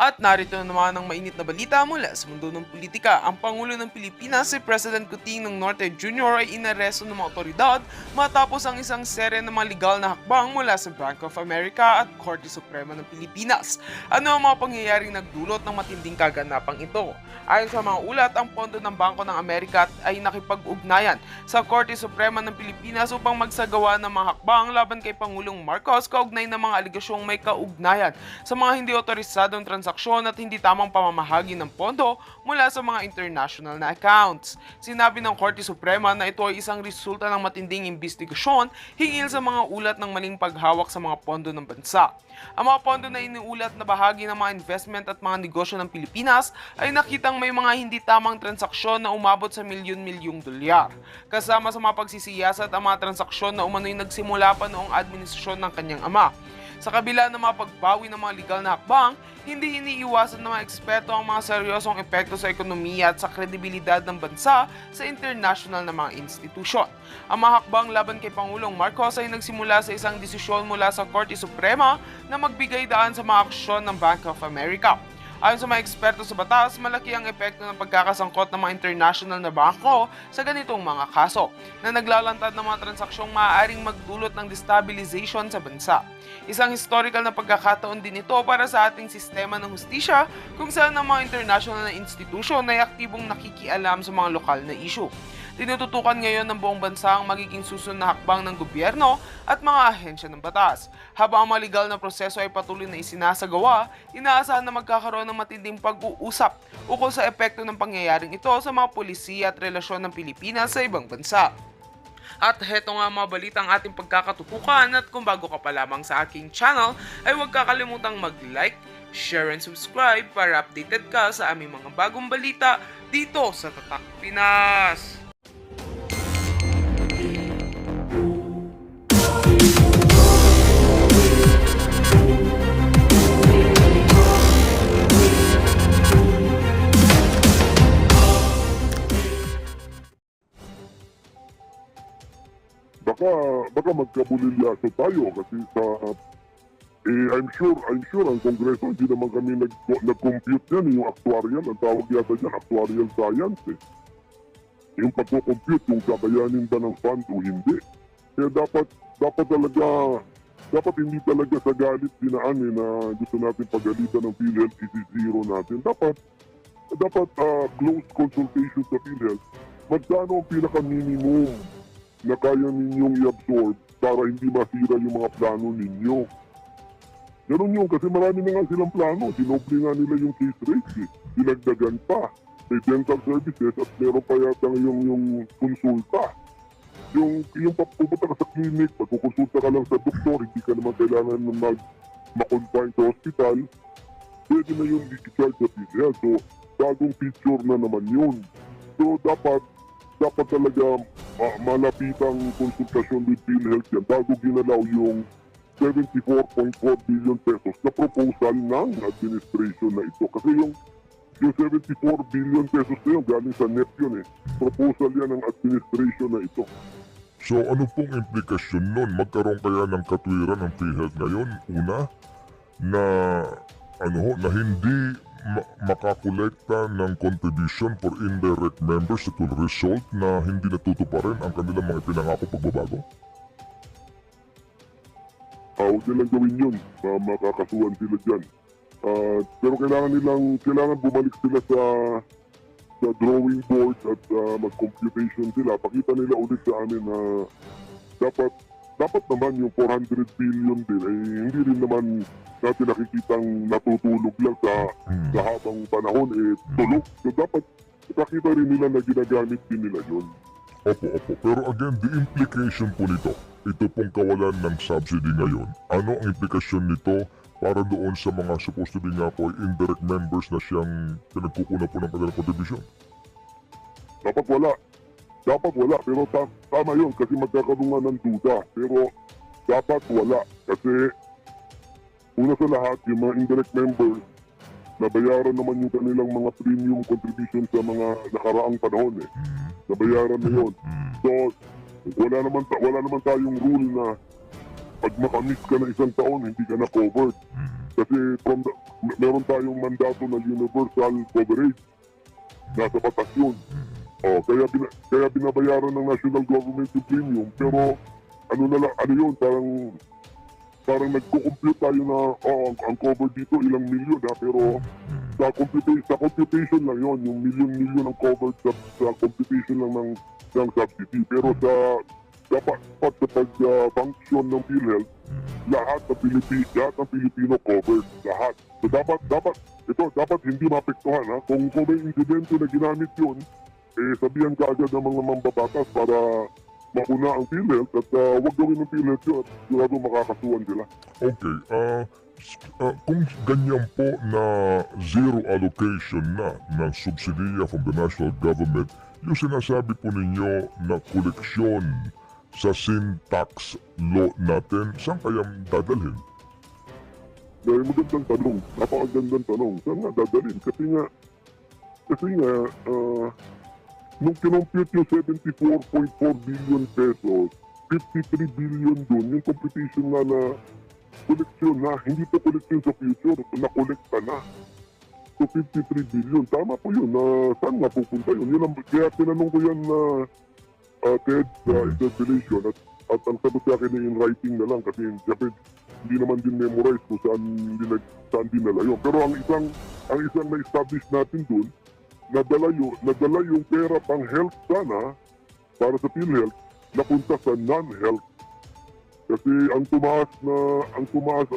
At narito na naman ang mainit na balita mula sa mundo ng politika. Ang Pangulo ng Pilipinas, si President Kuting ng Norte Jr. ay inaresto ng mga otoridad matapos ang isang serye ng mga legal na hakbang mula sa Bank of America at Korte Suprema ng Pilipinas. Ano ang mga pangyayaring nagdulot ng matinding kaganapang ito? Ayon sa mga ulat, ang pondo ng Bangko ng Amerika ay nakipag-ugnayan sa Korte Suprema ng Pilipinas upang magsagawa ng mga hakbang laban kay Pangulong Marcos kaugnay ng mga aligasyong may kaugnayan sa mga hindi otorisadong transaksyon at hindi tamang pamamahagi ng pondo mula sa mga international na accounts. Sinabi ng Korte Suprema na ito ay isang resulta ng matinding investigasyon hinggil sa mga ulat ng maling paghawak sa mga pondo ng bansa. Ang mga pondo na iniulat na bahagi ng mga investment at mga negosyo ng Pilipinas ay nakitang may mga hindi tamang transaksyon na umabot sa milyon-milyong dolyar. Kasama sa mga pagsisiyasat ang mga transaksyon na umano'y nagsimula pa noong administrasyon ng kanyang ama. Sa kabila ng mga pagbawi ng mga legal na hakbang, hindi iniiwasan ng mga eksperto ang mga seryosong epekto sa ekonomiya at sa kredibilidad ng bansa sa international na mga institusyon. Ang mga hakbang laban kay Pangulong Marcos ay nagsimula sa isang desisyon mula sa Korte Suprema na magbigay daan sa mga aksyon ng Bank of America. Ayon sa mga eksperto sa batas, malaki ang epekto ng pagkakasangkot ng mga international na bangko sa ganitong mga kaso na naglalantad ng mga transaksyon maaaring magdulot ng destabilization sa bansa. Isang historical na pagkakataon din ito para sa ating sistema ng hustisya kung saan ang mga international na institusyon ay aktibong nakikialam sa mga lokal na issue. Tinututukan ngayon ng buong bansa ang magiging susunod na hakbang ng gobyerno at mga ahensya ng batas. Habang ang mga legal na proseso ay patuloy na isinasagawa, inaasahan na magkakaroon ng matinding pag-uusap ukol sa epekto ng pangyayaring ito sa mga pulisiya at relasyon ng Pilipinas sa ibang bansa. At heto nga mga balitang ating pagkakatutukan at kung bago ka pa lamang sa aking channel ay huwag kakalimutang mag-like, share and subscribe para updated ka sa aming mga bagong balita dito sa Tatak Pinas. Baka magkabulilyaso tayo kasi I'm sure ang Kongreso hindi naman kami nag-compute yan, yung actuarial, ang tawag yata dyan, actuarial science Yung pagko-compute, yung kakayanin ba ng fund o hindi. Kaya dapat hindi talaga sa galit dinaan na gusto natin pagalitan ng PhilHealth, isi-zero natin. Dapat close consultation sa PhilHealth. Magkano ang pinaka-minimum na kaya ninyong i-absorb para hindi masira yung mga plano ninyo. Ganun yun, kasi marami na nga silang plano. Sinoble nga nila yung case rate. Dinagdagan pa. May dental services at meron pa yata yung konsulta. Yung pupunta ka sa clinic, pagkukonsulta ka lang sa doktor, hindi ka naman kailangan ma-confine sa hospital, pwede na yung i-charge sa PhilHealth. So, bagong feature na naman yun. So, dapat talaga malapitang konsultasyon with PhilHealth yan bago ginalaw yung 74.4 billion pesos na proposal ng administration na ito. Kasi yung 74 billion pesos na yun, galing sa NEP yun Proposal yan ng administration na ito. So ano pong implikasyon nun? Magkaroon kaya ng katwiran ng PhilHealth ngayon? Una, na hindi makakolekta ng contribution for indirect members that will result na hindi natutuparin ang kanilang mga pinangako pagbabago? Huwag nilang gawin yun. Makakasuhan sila dyan. Pero kailangan bumalik sila sa drawing board at mag-computation sila. Pakita nila ulit sa amin na dapat naman yung 400 billion din ay hindi rin naman natin nakikitang natutulog lang sa habang panahon tulog. So dapat pakita rin nila na ginagamit din nila yun. Opo. Pero again, the implication po nito, ito pong kawalan ng subsidy ngayon, ano ang implikasyon nito para doon sa mga supposed to be nga po indirect members na siyang pinagkukuna po ng kanilang contribution? Dapat wala. Pero tama yun kasi magkakaroon nga ng duda. Pero dapat wala. Kasi una sa lahat, yung mga indirect members, nabayaran naman yung kanilang mga premium contribution sa mga nakaraang panahon Nabayaran na yun. So, wala naman tayong rule pag makamiss ka na isang taon, hindi ka na covered. Kasi meron tayong mandato na universal coverage. Nasa batas yun. Kaya binabayaran ng national government yung premium. Pero ano yun, parang nagko-compute tayo na ang cover dito ilang milyon pero sa computation lang yon, yung milyon ang covered sa computation lang ng subsidy. Pero dapat sa pag-function ng PhilHealth, lahat ng Pilipino covered. Lahat. So dapat hindi maapektuhan ha. Kung may insidente na ginamit yun, sabihan ka agad ng mga mambabatas para mauna ang PhilHealth at huwag gawin ng PhilHealth yun at sigurado makakasuhan sila. Okay, kung ganyan po na zero allocation na ng subsidiya from the national government, yung sinasabi po ninyo na koleksyon sa sin tax law natin, saan kaya dadalhin? Dahil magandang tanong, napakagandang tanong, saan nga dadalhin? Kasi nga, nung kinompute yung 74.4 billion pesos, 53 billion dun, yung competition na koleksyon na, hindi po koleksyon sa future, na-kolekta na. So 53 billion, tama po yun, saan nga pupunta yun? Kaya tinanong ko yan na TED interpellation at ang sagot sa akin in writing na lang kasi hindi naman din memorize kung saan dinala yun. Pero ang isang na-establish natin dun, nadala yung pera pang health sana para sa PhilHealth napunta sa non-health. Kasi ang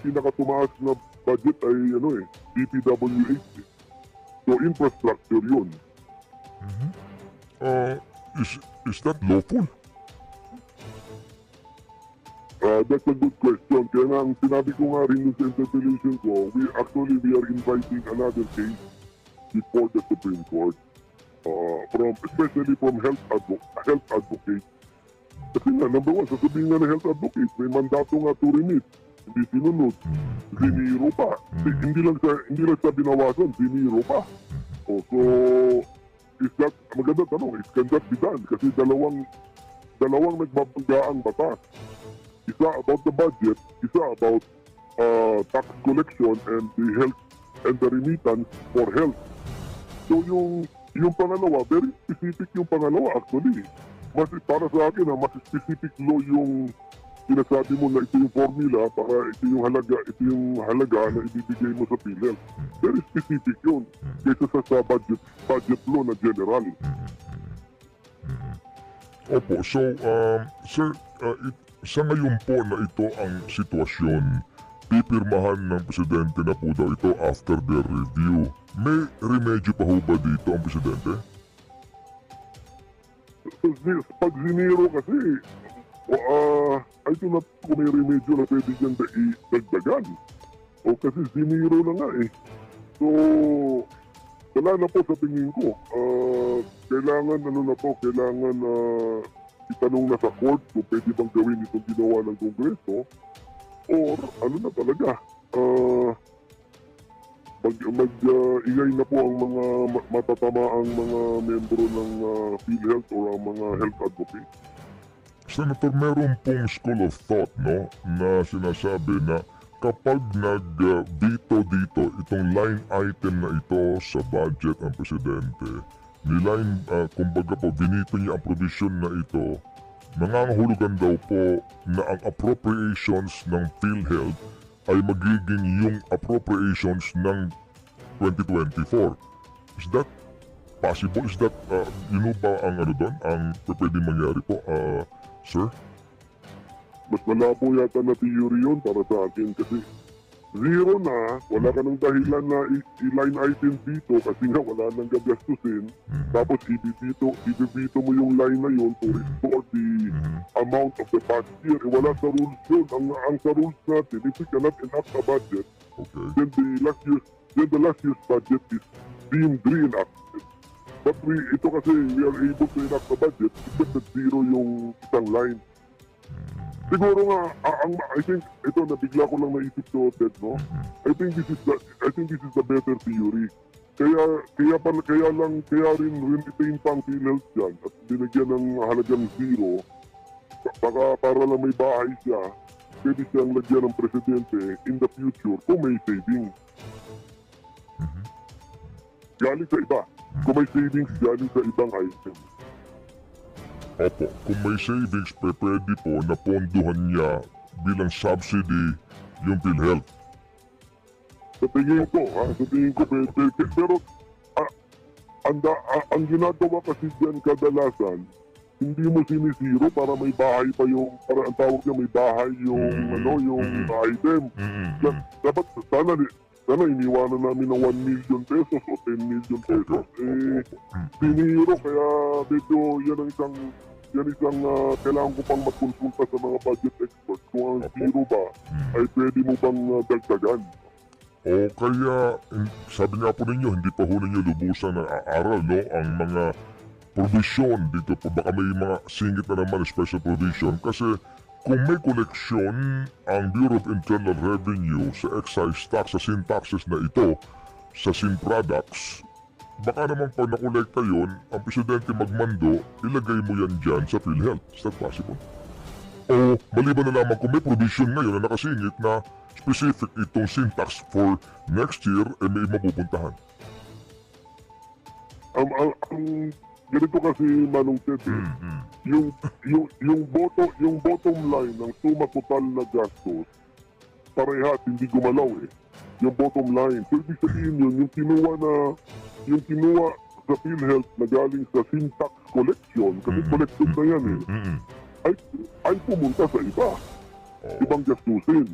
pinakatumaas na budget ay DPWH. So infrastructure yun. Is that lawful? That's a good question. Kaya nga ang sinabi ko nga rin sa interpellation ko, we are inviting another case before the Supreme Court, especially from health advocates. Kasi nga, number one, sasabihin nga ng health advocates, may mandato nga to remit, hindi sinunod, ziniro pa. Hindi lang sa binawasan, ziniro pa. So, maganda tanong, can that be done? Kasi dalawang nagbabanggaang batas. Isa about the budget, isa about tax collection and the health and the remittance for health. So yung pangalawa, very specific yung pangalawa actually. Mas para sa akin mas specific law yung sinasabi mo na ito yung formula para ito yung halaga na ibibigay mo sa PhilHealth. Very specific yun kaysa sa budget law na general. Opo, so sir, sa ngayon po na ito ang sitwasyon, pipirmahan ng presidente na po daw ito after their review. May remedyo pa ho ba dito ang presidente? Pag ziniro kasi, I do not kung may remedyo na pwede dyan dagdagan. O kasi ziniro na nga eh. So, wala na po sa tingin ko. Kailangan itanong na sa court kung pwede bang gawin itong ginawa ng Kongreso or na talaga mag-ingay na po ang mga matatamaang mga membro ng PhilHealth or ang mga health advocates. Senator, meron pong school of thought na sinasabi na kapag nag-veto dito itong line item na ito sa budget ng presidente, kumbaga po, binito niya ang provision na ito, nangangahulugan daw po na ang appropriations ng PhilHealth ay magiging yung appropriations ng 2024. Is that possible? Is that, ba ang doon? Ang pwedeng mangyari po, sir? Mas malabo yata na theory yun para sa akin kasi zero na, wala ka ng dahilan na i-line item dito kasi nga wala nang gagastusin. Tapos ibibito mo yung line na yun to restore the amount of the past year. Wala sa rules yun. Ang sa rules natin, if we cannot enact a budget, then the last year's budget is deemed re-enacted. But ito kasi we are able to enact a budget except that zero yung isang line. Siguro nga, I think, ito, nabigla ko lang naisip to, Ted, no? I think this is the better theory. Kaya rin retain pang PhilHealth dyan at binigyan ng halagang zero para lang may bahay siya. pwede siyang lagyan ng presidente in the future kung may savings. Galing sa iba. Kung may savings, galing sa ibang item. Opo, kung may savings, pwede po na ponduhan niya bilang subsidy yung PhilHealth. Sa tingin ko, pwede. Pero ang ginagawa kasi dyan kadalasan, hindi mo sinisiro para may bahay pa yung, para ang tawag niya may bahay yung, item. Dapat, sana iniwanan namin ng 1 million pesos o 10 million pesos. Siniro, kaya medyo yan isang kailangan ko pang magkonsulta sa mga budget experts kung ang zero ba ay pwede mo bang dagdagan. O kaya, sabi nga po ninyo, hindi pa ho ninyo lubusan na aaral, no? Ang mga provision dito po, baka may mga singit na naman special provision. Kasi kung may koleksyon ang Bureau of Internal Revenue sa excise tax, sa sin taxes na ito, sa sin products, baka naman pag nakolekta yun, ang presidente magmando, ilagay mo yan dyan sa PhilHealth. Is that possible? O maliban na lamang kung may provision ngayon na nakasingit na specific itong sin tax for next year, may mapupuntahan. Ganito kasi Manong Ted, yung bottom line ng suma total na gastos, parehas, hindi gumalaw yung bottom line. So ibig sabihin yun, yung kinuha sa PhilHealth na galing sa sin tax collection, kasi collection na yan ay pumunta sa ibang gastusin.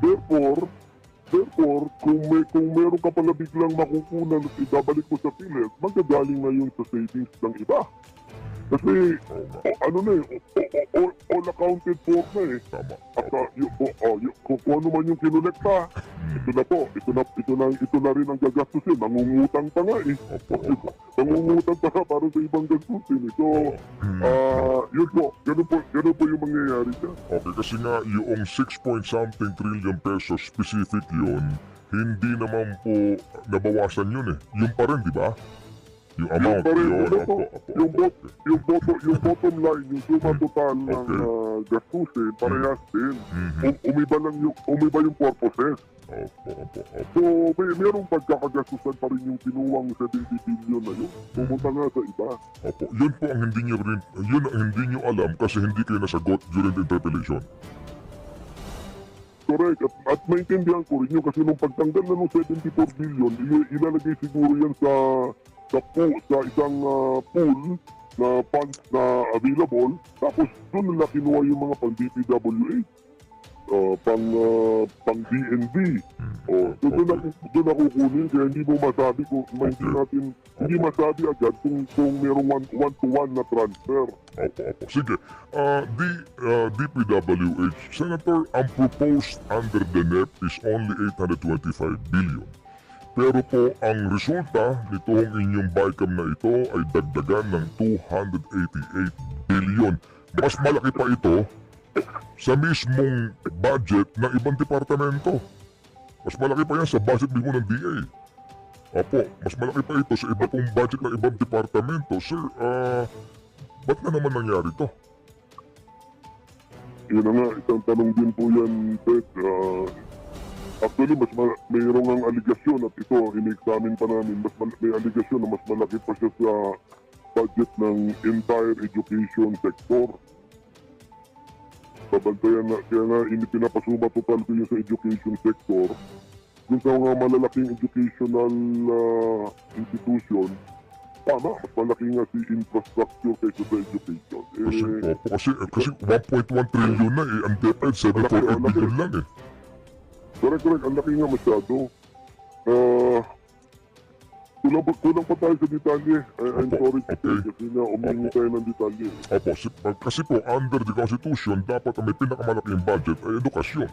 Therefore, kung meron ka pala biglang makukunan at ibabalik mo sa PhilHealth, magagaling na yun sa savings ng iba. Kasi, all accounted for na Tama. At kung ano man yung kinolekta, ito na rin ang gagastusin. Mangungutang pa nga Mangungutang pa nga para sa ibang gastusin. So, yun po. Ganun po yung mangyayari dyan. Okay, kasi nga yung 6-point-something trillion pesos specific yun, hindi naman po nabawasan yun Yung pa rin, di ba? Yung amount yun. Yung bottom line, yung suma total ng gastusin, parehas din. Umiba yung purposes. So, mayroong pagkakagastusan pa rin yung kinuwang 70 billion na yun. Pumunta nga sa iba. Opo, yun po ang hindi nyo alam kasi hindi kayo nasagot during the interpellation. Correct. At maintindihan ko rin yun kasi nung pagtanggal na ng 74 billion, ilalagay siguro yan sa isang pool na funds na available. Tapos doon nila kinuha yung mga pang DPWH, pang DNB. So doon ako kunin, kaya hindi mo masabi hindi masabi agad kung merong one-to-one na transfer. Opo. Sige. DPWH, Senator, ang proposed under the NEP is only 825 billion. Pero po, ang resulta nitong inyong BICAM na ito ay dagdagan ng 288 billion. Mas malaki pa ito sa mismong budget ng ibang departamento. Mas malaki pa yan sa budget mismo ng DA. Opo, mas malaki pa ito sa iba pong budget ng ibang departamento. Sir, ba't na naman nangyari to? Yun na nga, isang tanong din po yan, Ted. Actually, mayroong ang aligasyon at ito, in-examine pa namin, may aligasyon na mas malaki pa siya sa budget ng entire education sector. Babantayan na, kaya nga pinapasuma total ko yun sa education sector. Kung sa mga malalaking educational institution, tama, mas malaki nga si infrastructure kaysa sa education. Kasi 1.1 trillion na ang DepEd 748 billion lang Correct. Ang laki nga masyado. Kulang pa tayo sa detalye. I'm sorry kasi nga umingi tayo ng detalye. Opo, kasi po under the Constitution, dapat ang may pinakamalaking budget ay edukasyon.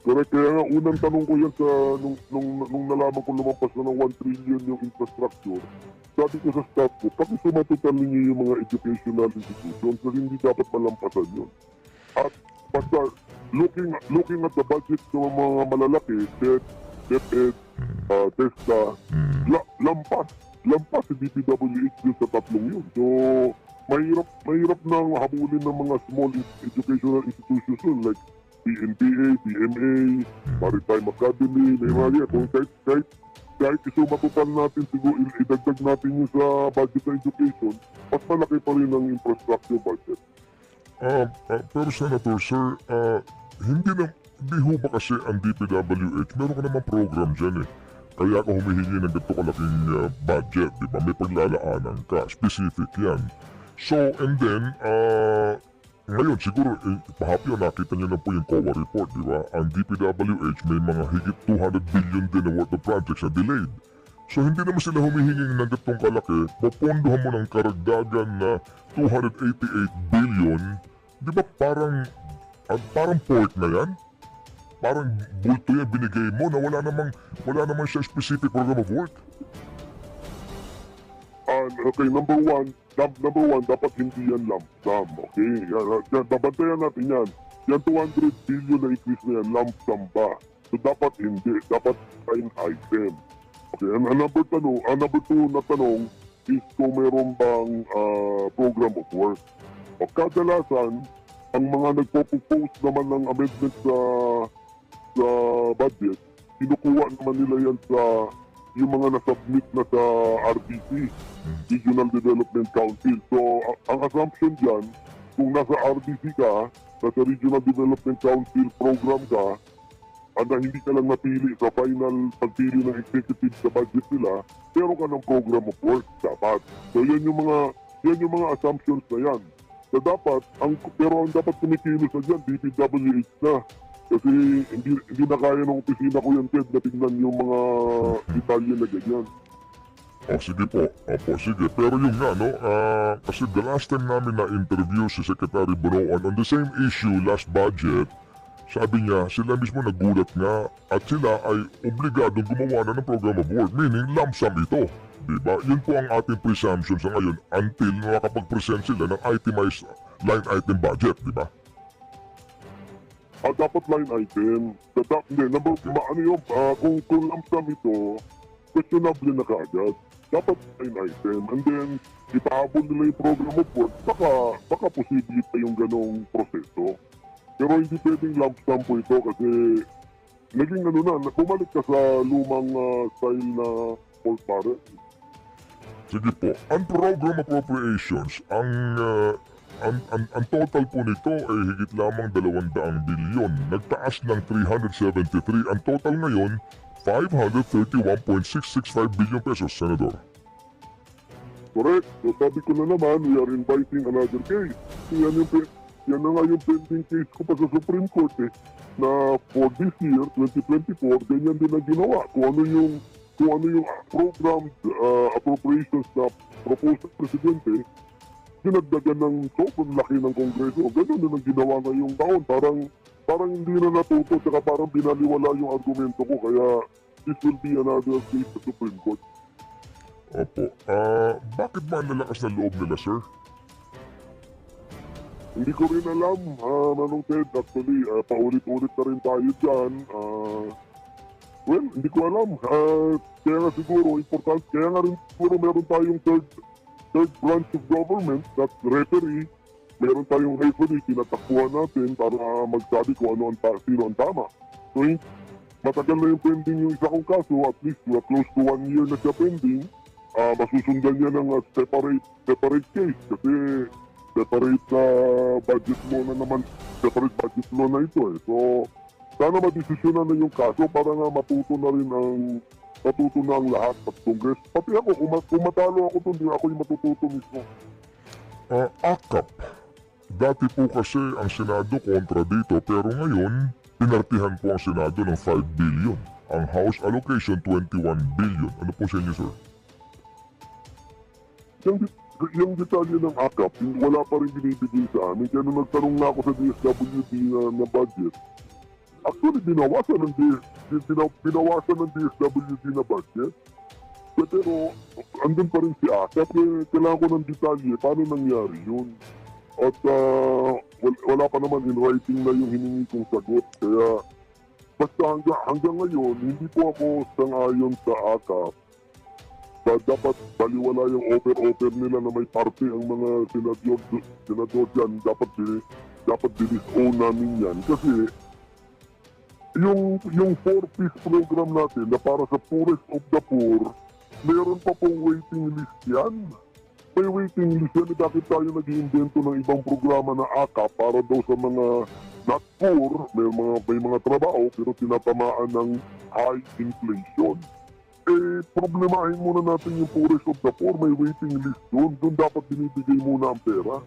Correct. Kaya nga unang tanong ko yan sa nung nalaman ko lumampas na ng 1 trillion yung infrastructure. Sabi ko sa staff ko, pakisumatotal ninyo yung mga educational institutions na hindi dapat malampasan yun. At basta looking at the budget ng mga malalaki, DepEd, TESDA, lampas si DPWH dun sa tatlong yun. So, mahirap nang habulin ng mga small educational institutions like PNPA, PMA, Maritime Academy, may mga yan. Kung kahit isumatotal natin, siguro idagdag natin yung sa budget ng education, mas malaki pa rin ang infrastructure budget. Pero Senator, sir, hindi ho ba kasi ang DPWH, meron ka naman program dyan eh. Kaya ka humihingi ng ganito kalaking budget, di ba? May paglalaanan ka, specific yan. So, and then, ngayon siguro, pahapyo nakita niyo na po yung COA report, di ba? Ang DPWH may mga higit 200 billion din na worth of projects na delayed. So, hindi naman sila humihingi ng ganitong kalaki, papondohan mo ng karagdagan na 288 billion, di ba parang pork na yan? Parang bulto yan binigay mo na wala namang siya specific program of work. Okay, number one, dapat hindi yan lump sum, okay? Yan, babantayan natin yan. Yan 200 billion na increase na yan, lump sum ba? So dapat hindi, dapat line item. Okay, ang number two na tanong is kung meron bang program of work. O kadalasan, ang mga nagpo-propose naman ng amendment sa budget, kinukuha naman nila yan sa yung mga nasubmit na sa RDC, Regional Development Council. So, ang assumption dyan, kung nasa RDC ka, nasa Regional Development Council program ka, hindi ka lang napili sa final pagpili ng executive sa budget nila, pero ka ng program of work, dapat. So, yan yung mga assumptions na yan. So, pero ang dapat kumikilos na dyan, DPWH na. Kasi hindi na kaya ng opisina ko yan, Ted, na tingnan yung mga detalye na ganyan. Sige po. Opo, sige. Pero yun nga, no? Kasi the last time namin na-interview si Secretary Bonoan on the same issue, last budget, sabi niya, sila mismo nagulat nga at sila ay obligadong gumawa na ng program of work, meaning lump sum ito. Diba? Yun po ang ating presumption sa ngayon until makakapag-present sila ng itemized line item budget, diba? Dapat line item. Kung lump sum ito, questionable na kaagad. Dapat line item. And then, ipahabol nila yung program of work, baka posible pa yung ganong proseso. Pero hindi pwedeng lump sum po ito kasi naging bumalik ka sa lumang style na Paul Parent. Sige po. Ang program appropriations, ang total po nito ay higit lamang 200 bilyon. Nagtaas ng 373. Ang total ngayon, 531.665 billion pesos, Senator. Correct. So sabi ko na naman, we are inviting another case. So yan na nga yung pending case ko pa sa Supreme Court na for this year, 2024, ganyan din ang ginawa. Kung ano yung program appropriations na proposed ng Presidente, dinagdagan ng sobrang laki ng Kongreso. Ganun din ang ginawa ngayong taon. Parang hindi na natuto, saka parang binaliwala yung argumento ko. Kaya this will be another case sa Supreme Court. Opo. Bakit ba ang lalakas na loob nila, sir? Hindi ko rin alam, Manong Ted. Actually, paulit-ulit na rin tayo dyan. Well, hindi ko alam. Kaya nga siguro, important. Kaya nga rin siguro meron tayong third branch of government, that's referee. Meron tayong referee, tinatakbuhan natin para magsabi kung sino ang tama. So, matagal na yung pending yung isa kong kaso, at least close to 1 year na siya pending. Masusundan niya ng separate case kasi separate budget law na ito eh. So, sana madesisyonan na yung kaso para nga matuto na ang lahat at Congress. Pati ako, kung matalo ako doon, di ako yung matututo mismo. AKAP. Dati po kasi ang Senado kontra dito, pero ngayon, pinartihan po ang Senado ng 5 billion. Ang House allocation, 21 billion. Ano po sa inyo, sir? Yung detalye ng AKAP, wala pa rin binibigay sa amin. Kaya nung nagtanong na ako sa DSWD na budget, actually, binawasan ng DSWD na budget. Pero, andun pa rin si AKAP. Kailangan ko ng detalye. Paano nangyari yun? At wala pa naman in writing na yung hiningi kong sagot. Kaya, basta hanggang ngayon, hindi po ako sang-ayon sa AKAP dapat baliwala yung offer nila na may parte ang mga senador dyan. Dapat dinis-own namin yan. Kasi yung 4-piece program natin na para sa poorest of the poor, meron pa pong waiting list yan. May waiting list yan. Bakit tayo nag-iimbento ng ibang programa na AKA para daw sa mga not poor, may mga trabaho pero tinatamaan ng high inflation. Problemahin muna natin yung poorest of the poor. May waiting list doon. Doon dapat binibigay muna ang pera.